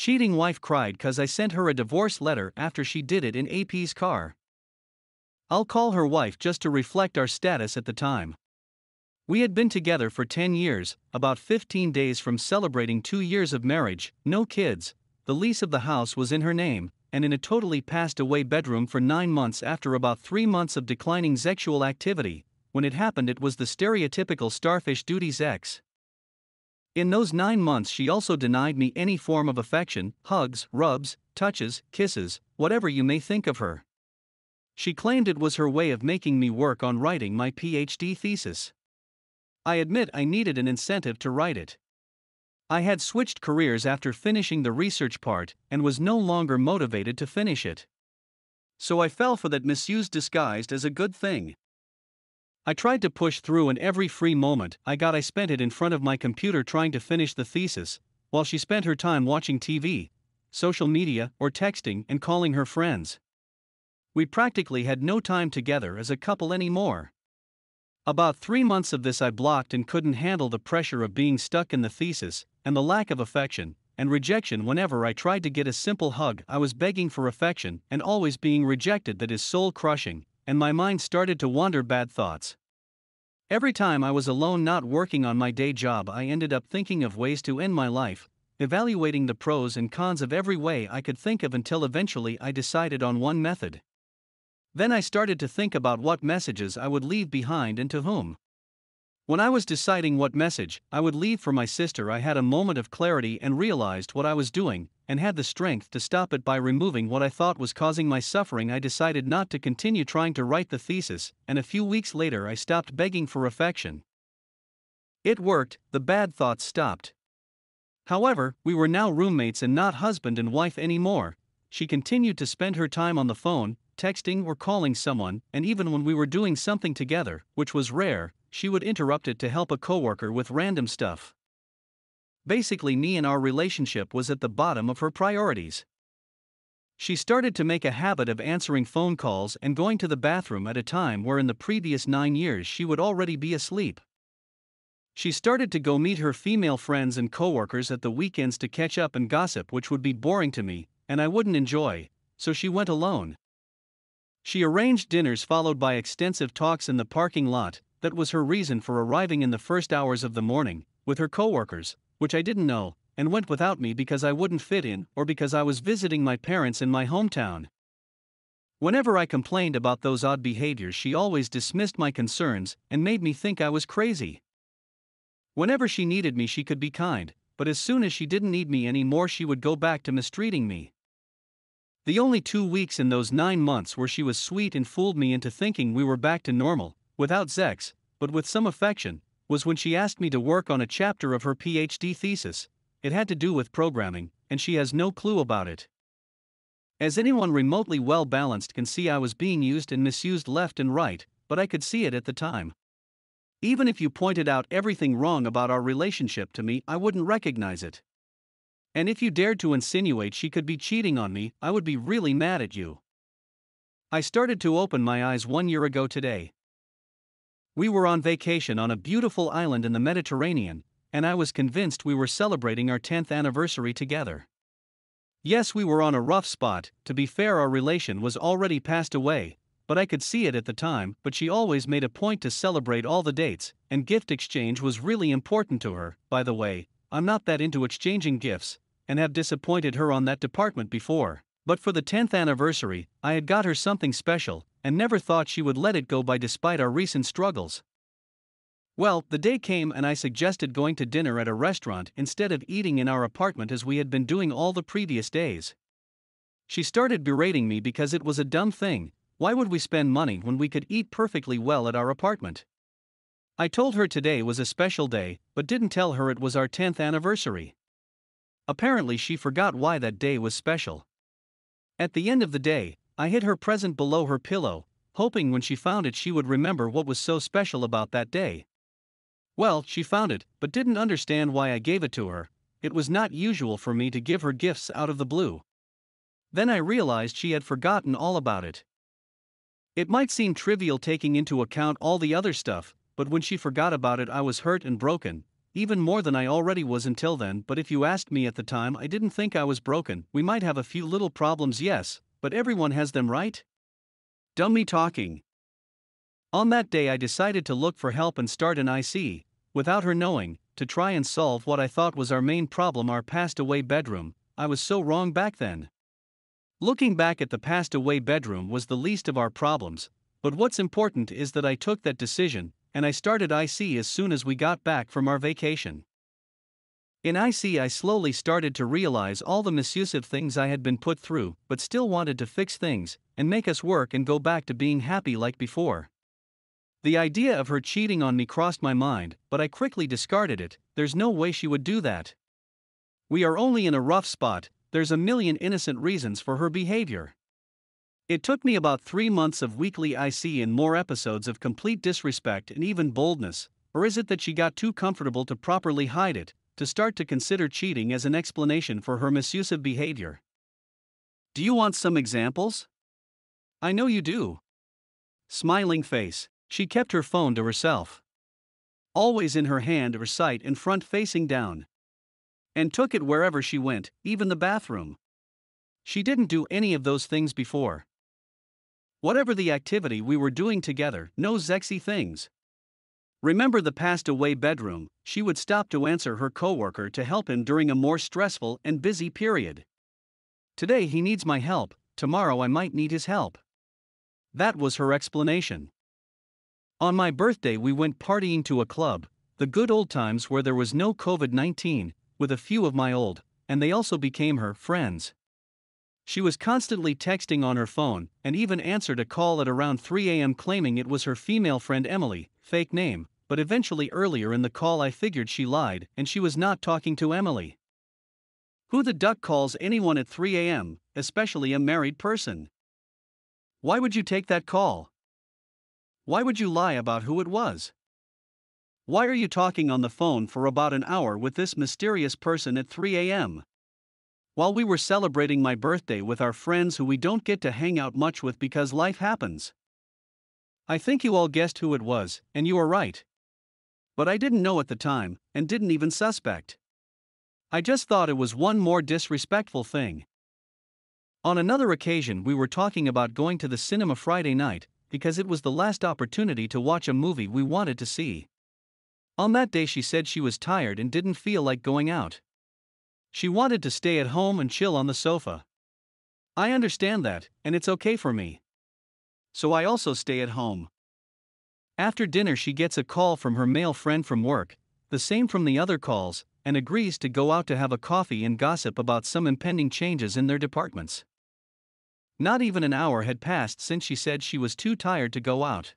cheating wife cried 'cause I sent her a divorce letter after she did it in AP's car. I'll call her wife just to reflect our status at the time. We had been together for 10 years, about 15 days from celebrating 2 years of marriage, no kids. The lease of the house was in her name, and in a totally passed away bedroom for 9 months after about 3 months of declining sexual activity. When it happened, it was the stereotypical starfish duties ex. In those 9 months, she also denied me any form of affection, hugs, rubs, touches, kisses, whatever you may think of her. She claimed it was her way of making me work on writing my PhD thesis. I admit I needed an incentive to write it. I had switched careers after finishing the research part and was no longer motivated to finish it. So I fell for that misuse disguised as a good thing. I tried to push through, and every free moment I got I spent it in front of my computer trying to finish the thesis, while she spent her time watching TV, social media, or texting and calling her friends. We practically had no time together as a couple anymore. About 3 months of this I blocked and couldn't handle the pressure of being stuck in the thesis, and the lack of affection and rejection. Whenever I tried to get a simple hug, I was begging for affection and always being rejected. That is soul crushing, and my mind started to wander bad thoughts. Every time I was alone not working on my day job, I ended up thinking of ways to end my life, evaluating the pros and cons of every way I could think of until eventually I decided on one method. Then I started to think about what messages I would leave behind and to whom. When I was deciding what message I would leave for my sister, I had a moment of clarity and realized what I was doing, and had the strength to stop it by removing what I thought was causing my suffering. I decided not to continue trying to write the thesis, and a few weeks later I stopped begging for affection. It worked, the bad thoughts stopped. However, we were now roommates and not husband and wife anymore. She continued to spend her time on the phone, texting or calling someone, and even when we were doing something together, which was rare, she would interrupt it to help a coworker with random stuff. Basically, me and our relationship was at the bottom of her priorities. She started to make a habit of answering phone calls and going to the bathroom at a time where in the previous 9 years she would already be asleep. She started to go meet her female friends and coworkers at the weekends to catch up and gossip, which would be boring to me, and I wouldn't enjoy, so she went alone. She arranged dinners followed by extensive talks in the parking lot. That was her reason for arriving in the first hours of the morning, with her coworkers, which I didn't know, and went without me because I wouldn't fit in or because I was visiting my parents in my hometown. Whenever I complained about those odd behaviors, she always dismissed my concerns and made me think I was crazy. Whenever she needed me, she could be kind, but as soon as she didn't need me anymore, she would go back to mistreating me. The only 2 weeks in those 9 months where she was sweet and fooled me into thinking we were back to normal, without sex, but with some affection, was when she asked me to work on a chapter of her PhD thesis. It had to do with programming, and she has no clue about it. As anyone remotely well-balanced can see, I was being used and misused left and right, but I could see it at the time. Even if you pointed out everything wrong about our relationship to me, I wouldn't recognize it. And if you dared to insinuate she could be cheating on me, I would be really mad at you. I started to open my eyes 1 year ago today. We were on vacation on a beautiful island in the Mediterranean, and I was convinced we were celebrating our 10th anniversary together. Yes, we were on a rough spot. To be fair, our relation was already passed away, but I could see it at the time. But she always made a point to celebrate all the dates, and gift exchange was really important to her. By the way, I'm not that into exchanging gifts, and have disappointed her on that department before. But for the 10th anniversary, I had got her something special, and never thought she would let it go by despite our recent struggles. Well, the day came and I suggested going to dinner at a restaurant instead of eating in our apartment as we had been doing all the previous days. She started berating me because it was a dumb thing. Why would we spend money when we could eat perfectly well at our apartment? I told her today was a special day, but didn't tell her it was our 10th anniversary. Apparently she forgot why that day was special. At the end of the day, I hid her present below her pillow, hoping when she found it she would remember what was so special about that day. Well, she found it, but didn't understand why I gave it to her. It was not usual for me to give her gifts out of the blue. Then I realized she had forgotten all about it. It might seem trivial taking into account all the other stuff, but when she forgot about it, I was hurt and broken. even more than I already was until then. But if you asked me at the time, I didn't think I was broken. We might have a few little problems, yes, but everyone has them, right? Dummy talking. On that day, I decided to look for help and start an IC, without her knowing, to try and solve what I thought was our main problem, our passed away bedroom. I was so wrong back then. Looking back at the passed away bedroom was the least of our problems, but what's important is that I took that decision, and I started IC as soon as we got back from our vacation. In IC, I slowly started to realize all the misused things I had been put through, but still wanted to fix things, and make us work and go back to being happy like before. The idea of her cheating on me crossed my mind, but I quickly discarded it. There's no way she would do that. We are only in a rough spot, there's a million innocent reasons for her behavior. It took me about 3 months of weekly IC and more episodes of complete disrespect and even boldness, or is it that she got too comfortable to properly hide it, to start to consider cheating as an explanation for her misusive behavior? Do you want some examples? I know you do. Smiling face. She kept her phone to herself. Always in her hand or sight and front facing down. And took it wherever she went, even the bathroom. She didn't do any of those things before. Whatever the activity we were doing together, no sexy things. Remember the passed away bedroom, she would stop to answer her coworker to help him during a more stressful and busy period. Today he needs my help, tomorrow I might need his help. That was her explanation. On my birthday we went partying to a club, the good old times where there was no COVID-19, with a few of my old, and they also became her friends. She was constantly texting on her phone, and even answered a call at around 3 a.m. claiming it was her female friend Emily, fake name, but eventually earlier in the call I figured she lied and she was not talking to Emily. Who the duck calls anyone at 3 a.m., especially a married person? Why would you take that call? Why would you lie about who it was? Why are you talking on the phone for about an hour with this mysterious person at 3 a.m.? While we were celebrating my birthday with our friends who we don't get to hang out much with because life happens. I think you all guessed who it was, and you are right. But I didn't know at the time, and didn't even suspect. I just thought it was one more disrespectful thing. On another occasion we were talking about going to the cinema Friday night, because it was the last opportunity to watch a movie we wanted to see. On that day she said she was tired and didn't feel like going out. She wanted to stay at home and chill on the sofa. I understand that, and it's okay for me. So I also stay at home. After dinner she gets a call from her male friend from work, the same from the other calls, and agrees to go out to have a coffee and gossip about some impending changes in their departments. Not even an hour had passed since she said she was too tired to go out.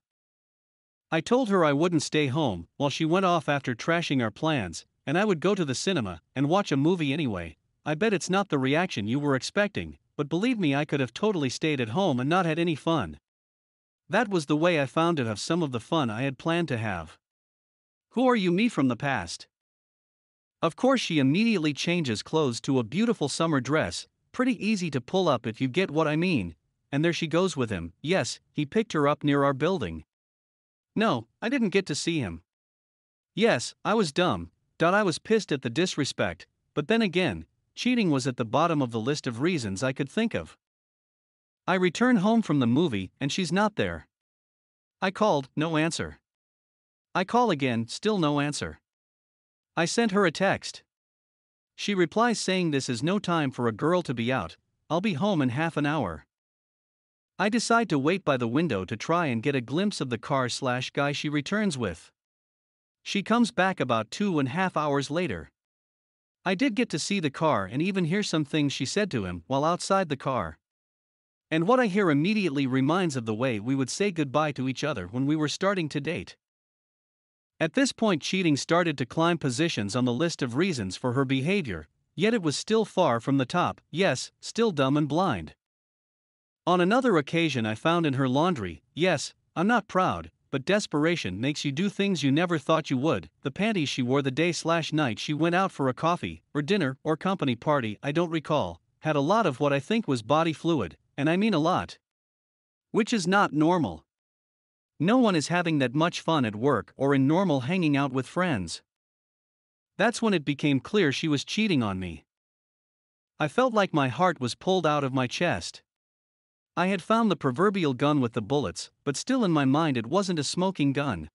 I told her I wouldn't stay home, while she went off after trashing our plans, and I would go to the cinema and watch a movie anyway. I bet it's not the reaction you were expecting, but believe me, I could have totally stayed at home and not had any fun. That was the way I found to have some of the fun I had planned to have. Who are you, me from the past? Of course she immediately changes clothes to a beautiful summer dress, pretty easy to pull up if you get what I mean, and there she goes with him. Yes, he picked her up near our building. No, I didn't get to see him. Yes, I was dumb, I was pissed at the disrespect, but then again, cheating was at the bottom of the list of reasons I could think of. I return home from the movie and she's not there. I called, no answer. I call again, still no answer. I sent her a text. She replies saying this is no time for a girl to be out, I'll be home in half an hour. I decide to wait by the window to try and get a glimpse of the car/guy she returns with. She comes back about 2.5 hours later. I did get to see the car and even hear some things she said to him while outside the car. And what I hear immediately reminds of the way we would say goodbye to each other when we were starting to date. At this point cheating started to climb positions on the list of reasons for her behavior, yet it was still far from the top. Yes, still dumb and blind. On another occasion I found in her laundry, yes, I'm not proud, but desperation makes you do things you never thought you would, the panties she wore the day/night she went out for a coffee, or dinner, or company party, I don't recall, had a lot of what I think was body fluid, and I mean a lot. Which is not normal. No one is having that much fun at work or in normal hanging out with friends. That's when it became clear she was cheating on me. I felt like my heart was pulled out of my chest. I had found the proverbial gun with the bullets, but still in my mind it wasn't a smoking gun.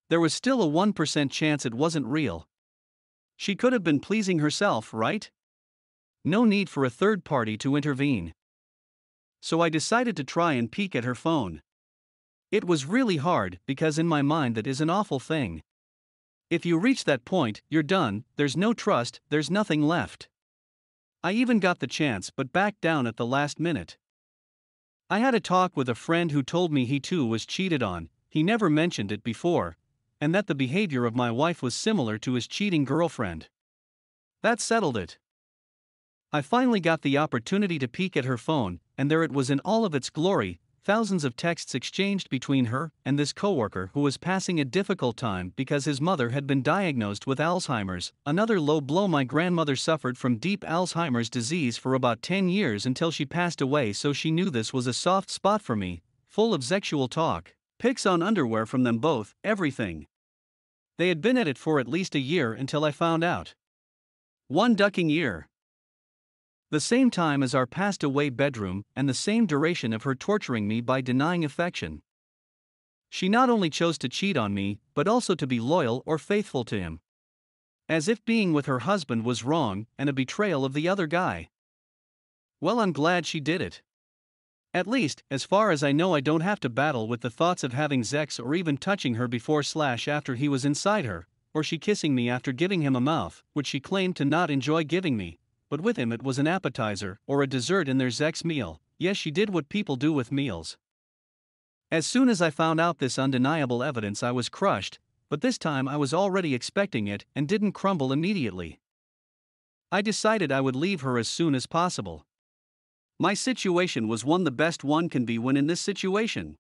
There was still a 1% chance it wasn't real. She could have been pleasing herself, right? No need for a third party to intervene. So I decided to try and peek at her phone. It was really hard, because in my mind that is an awful thing. If you reach that point, you're done, there's no trust, there's nothing left. I even got the chance but backed down at the last minute. I had a talk with a friend who told me he too was cheated on. He never mentioned it before, and that the behavior of my wife was similar to his cheating girlfriend. That settled it. I finally got the opportunity to peek at her phone, and there it was in all of its glory, thousands of texts exchanged between her and this coworker who was passing a difficult time because his mother had been diagnosed with Alzheimer's. Another low blow. My grandmother suffered from deep Alzheimer's disease for about 10 years until she passed away, so she knew this was a soft spot for me, full of sexual talk, pics on underwear from them both, everything. They had been at it for at least a year until I found out. One ducking year. The same time as our passed away bedroom, and the same duration of her torturing me by denying affection. She not only chose to cheat on me, but also to be loyal or faithful to him. As if being with her husband was wrong and a betrayal of the other guy. Well, I'm glad she did it. At least, as far as I know, I don't have to battle with the thoughts of having sex or even touching her before/after he was inside her, or she kissing me after giving him a mouth, which she claimed to not enjoy giving me. But with him it was an appetizer or a dessert in their sex meal. Yes, she did what people do with meals. As soon as I found out this undeniable evidence, I was crushed, but this time I was already expecting it and didn't crumble immediately. I decided I would leave her as soon as possible. My situation was the best one can be when in this situation.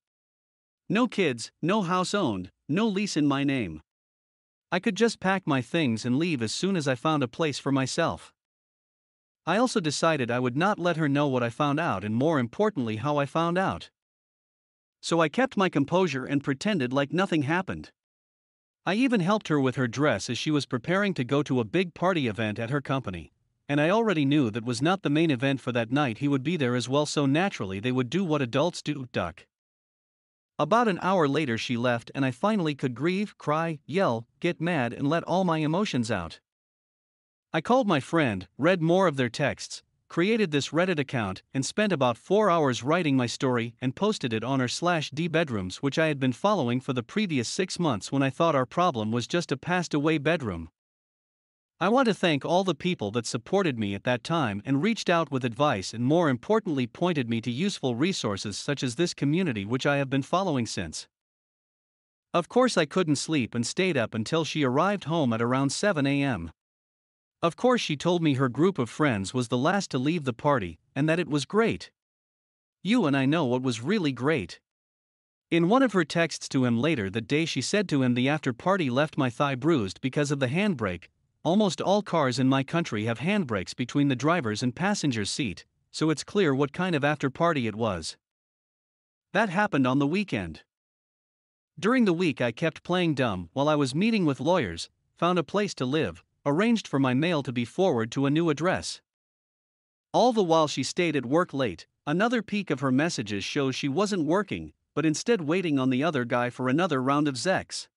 No kids, no house owned, no lease in my name. I could just pack my things and leave as soon as I found a place for myself. I also decided I would not let her know what I found out, and more importantly how I found out. So I kept my composure and pretended like nothing happened. I even helped her with her dress as she was preparing to go to a big party event at her company, and I already knew that was not the main event for that night. He would be there as well, so naturally they would do what adults do, duck. About an hour later she left, and I finally could grieve, cry, yell, get mad, and let all my emotions out. I called my friend, read more of their texts, created this Reddit account, and spent about 4 hours writing my story and posted it on r/d bedrooms, which I had been following for the previous 6 months when I thought our problem was just a passed away bedroom. I want to thank all the people that supported me at that time and reached out with advice, and more importantly pointed me to useful resources such as this community, which I have been following since. Of course I couldn't sleep and stayed up until she arrived home at around 7 a.m. Of course she told me her group of friends was the last to leave the party, and that it was great. You and I know what was really great. In one of her texts to him later that day she said to him, "The after party left my thigh bruised because of the handbrake. Almost all cars in my country have handbrakes between the driver's and passenger's seat, so it's clear what kind of after party it was." That happened on the weekend. During the week I kept playing dumb while I was meeting with lawyers, found a place to live, arranged for my mail to be forwarded to a new address. All the while she stayed at work late. Another peek of her messages shows she wasn't working, but instead waiting on the other guy for another round of sex.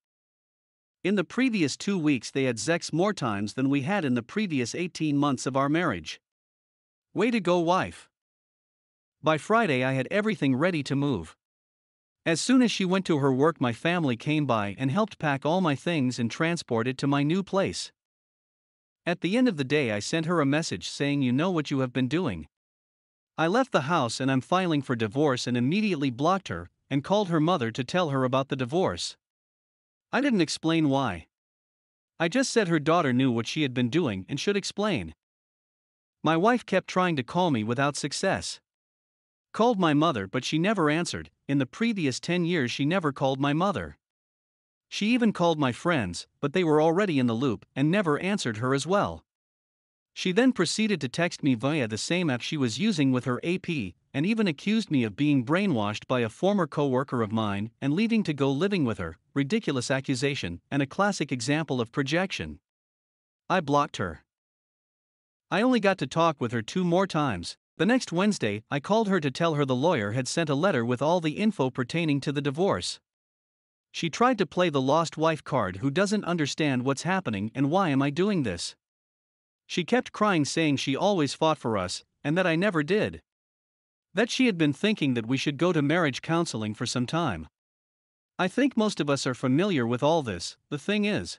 In the previous 2 weeks they had sex more times than we had in the previous 18 months of our marriage. Way to go, wife. By Friday I had everything ready to move. As soon as she went to her work, my family came by and helped pack all my things and transport it to my new place. At the end of the day I sent her a message saying, "You know what you have been doing." I left the house and I'm filing for divorce, and immediately blocked her and called her mother to tell her about the divorce. I didn't explain why. I just said her daughter knew what she had been doing and should explain. My wife kept trying to call me without success. Called my mother, but she never answered. In the previous 10 years she never called my mother. She even called my friends, but they were already in the loop and never answered her as well. She then proceeded to text me via the same app she was using with her AP, and even accused me of being brainwashed by a former co-worker of mine and leaving to go living with her. Ridiculous accusation, and a classic example of projection. I blocked her. I only got to talk with her 2 more times. The next Wednesday, I called her to tell her the lawyer had sent a letter with all the info pertaining to the divorce. She tried to play the lost wife card who doesn't understand what's happening and why am I doing this. She kept crying saying she always fought for us, and that I never did. That she had been thinking that we should go to marriage counseling for some time. I think most of us are familiar with all this. The thing is,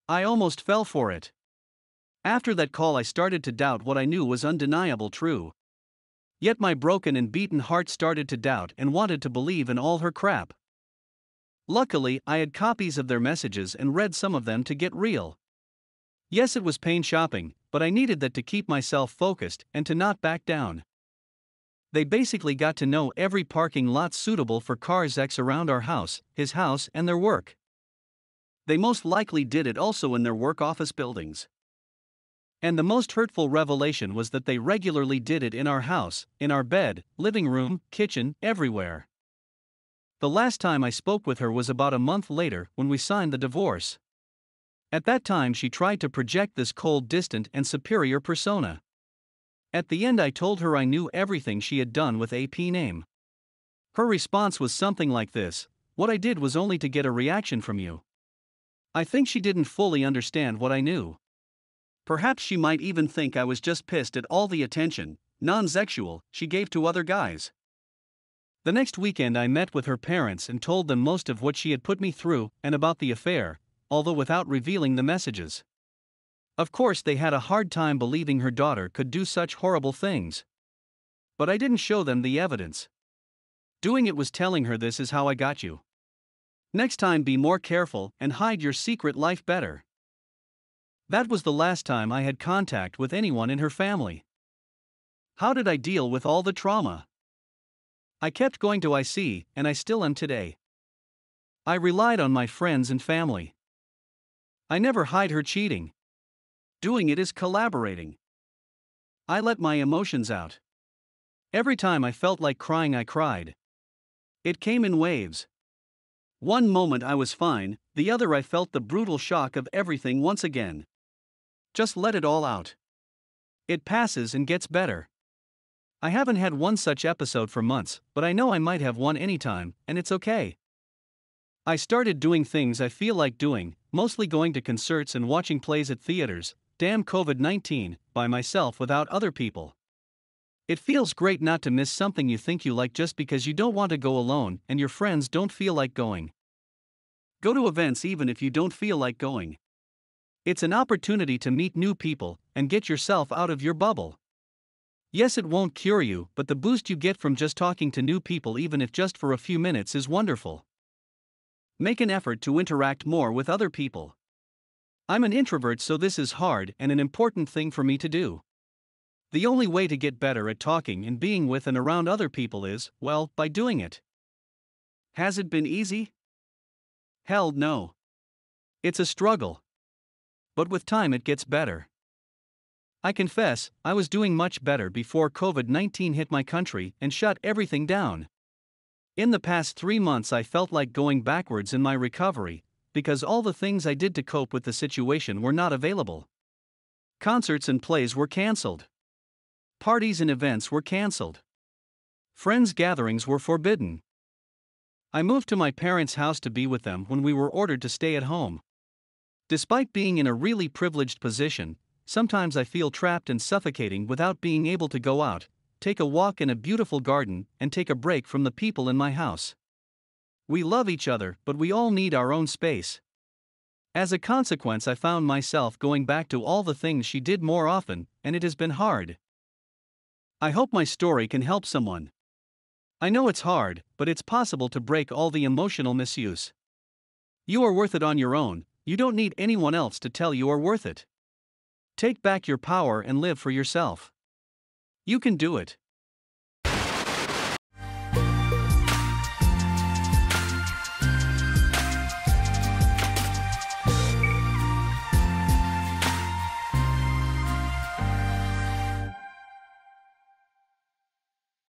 I almost fell for it. After that call, I started to doubt what I knew was undeniable true. Yet my broken and beaten heart started to doubt and wanted to believe in all her crap. Luckily, I had copies of their messages and read some of them to get real. Yes, it was pain shopping, but I needed that to keep myself focused and to not back down. They basically got to know every parking lot suitable for cars X around our house, his house, and their work. They most likely did it also in their work office buildings. And the most hurtful revelation was that they regularly did it in our house, in our bed, living room, kitchen, everywhere. The last time I spoke with her was about a month later when we signed the divorce. At that time, she tried to project this cold, distant, and superior persona. At the end, I told her I knew everything she had done with AP name. Her response was something like this: "What I did was only to get a reaction from you." I think she didn't fully understand what I knew. Perhaps she might even think I was just pissed at all the attention, non-sexual, she gave to other guys. The next weekend, I met with her parents and told them most of what she had put me through and about the affair, although without revealing the messages. Of course, they had a hard time believing her daughter could do such horrible things. But I didn't show them the evidence. Doing it was telling her, "This is how I got you. Next time, be more careful and hide your secret life better." That was the last time I had contact with anyone in her family. How did I deal with all the trauma? I kept going to IC, and I still am today. I relied on my friends and family. I never hide her cheating. Doing it is collaborating. I let my emotions out. Every time I felt like crying, I cried. It came in waves. One moment I was fine, the other I felt the brutal shock of everything once again. Just let it all out. It passes and gets better. I haven't had one such episode for months, but I know I might have one anytime, and it's okay. I started doing things I feel like doing, mostly going to concerts and watching plays at theaters, damn COVID-19, by myself without other people. It feels great not to miss something you think you like just because you don't want to go alone and your friends don't feel like going. Go to events even if you don't feel like going. It's an opportunity to meet new people and get yourself out of your bubble. Yes, it won't cure you, but the boost you get from just talking to new people, even if just for a few minutes, is wonderful. Make an effort to interact more with other people. I'm an introvert, so this is hard and an important thing for me to do. The only way to get better at talking and being with and around other people is, well, by doing it. Has it been easy? Hell no. It's a struggle. But with time it gets better. I confess, I was doing much better before COVID-19 hit my country and shut everything down. In the past 3 months, I felt like going backwards in my recovery, because all the things I did to cope with the situation were not available. Concerts and plays were cancelled. Parties and events were cancelled. Friends' gatherings were forbidden. I moved to my parents' house to be with them when we were ordered to stay at home. Despite being in a really privileged position, sometimes I feel trapped and suffocating without being able to go out, take a walk in a beautiful garden, and take a break from the people in my house. We love each other, but we all need our own space. As a consequence, I found myself going back to all the things she did more often, and it has been hard. I hope my story can help someone. I know it's hard, but it's possible to break all the emotional misuse. You are worth it on your own, you don't need anyone else to tell you are worth it. Take back your power and live for yourself. You can do it.